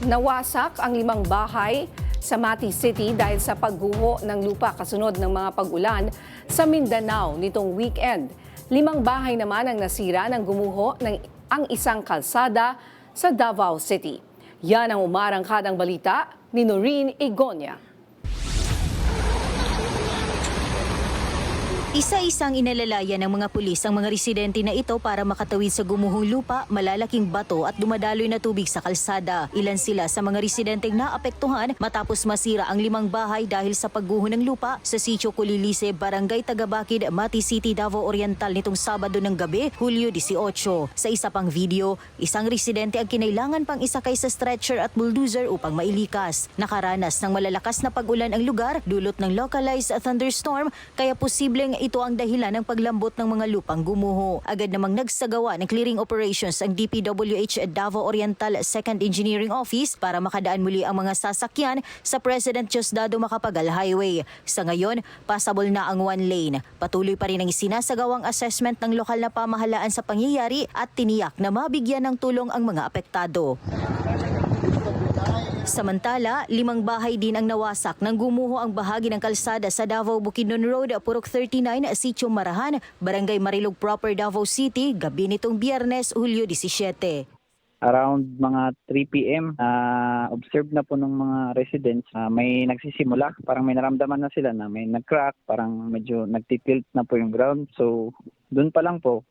Nawasak ang 5 bahay sa Mati City dahil sa pagguho ng lupa kasunod ng mga pag-ulan sa Mindanao nitong weekend. 5 bahay naman ang nasira ng gumuho ang isang kalsada sa Davao City. Yan ang umarangkadang balita ni Noreen Igonia. Isa-isang inalalayan ng mga pulis ang mga residente na ito para makatawid sa gumuhong lupa, malalaking bato at dumadaloy na tubig sa kalsada. Ilan sila sa mga residenteng naapektuhan matapos masira ang 5 bahay dahil sa pagguho ng lupa sa Sitio Culilise, Barangay Tagabakid, Mati City, Davao Oriental nitong Sabado ng gabi, Hulyo 18. Sa isa pang video, isang residente ang kinailangan pang isakay sa stretcher at bulldozer upang mailikas. Nakaranas ng malalakas na pag-ulan ang lugar, dulot ng localized thunderstorm, kaya posibleng ito ang dahilan ng paglambot ng mga lupang gumuho. Agad namang nagsagawa ng clearing operations ang DPWH Davao Oriental 2nd Engineering Office para makadaan muli ang mga sasakyan sa President Diosdado Macapagal Highway. Sa ngayon, passable na ang 1 lane. Patuloy pa rin ang isinasagawang assessment ng lokal na pamahalaan sa pangyayari at tiniyak na mabigyan ng tulong ang mga apektado. Samantala, 5 bahay din ang nawasak nang gumuho ang bahagi ng kalsada sa Davao Bukidnon Road, Purok 39, Sitio Marahan, Barangay Marilog Proper, Davao City, gabi nitong Biyernes, Hulyo 17. Around mga 3 p.m., observe na po ng mga residents may nagsisimula. Parang may naramdaman na sila na may nag-crack, parang medyo nagtitilt na po yung ground. So, doon pa lang po,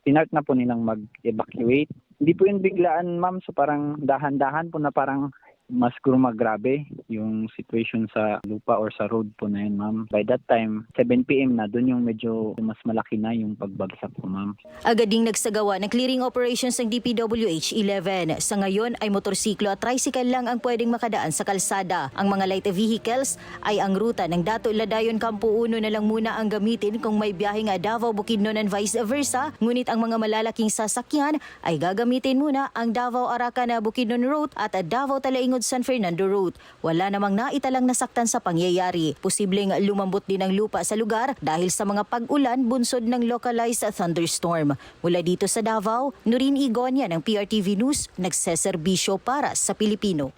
tinart na po nilang mag-evacuate. Hindi po yun biglaan, ma'am. So parang dahan-dahan po na parang mas grabe yung situation sa lupa or sa road po na yun, ma'am. By that time, 7 p.m. na, doon yung medyo mas malaki na yung pagbagsak po, ma'am. Agad ding nagsagawa ng clearing operations ng DPWH 11. Sa ngayon ay motorsiklo at tricycle lang ang pwedeng makadaan sa kalsada. Ang mga light vehicles ay ang ruta ng Dato Ladayon Campo 1 na lang muna ang gamitin kung may biyaheng Davao Bukidnon and vice versa. Ngunit ang mga malalaking sasakyan ay gagamitin muna ang Davao Arakan Bukidnon Road at Davao Talaingod San Fernando Road. Wala namang naitalang nasaktan sa pangyayari. Posibleng lumambot din ang lupa sa lugar dahil sa mga pag-ulan bunsod ng localized thunderstorm. Mula dito sa Davao, Noreen Igonia ng PRTV News, nagseserbisyo para sa Pilipino.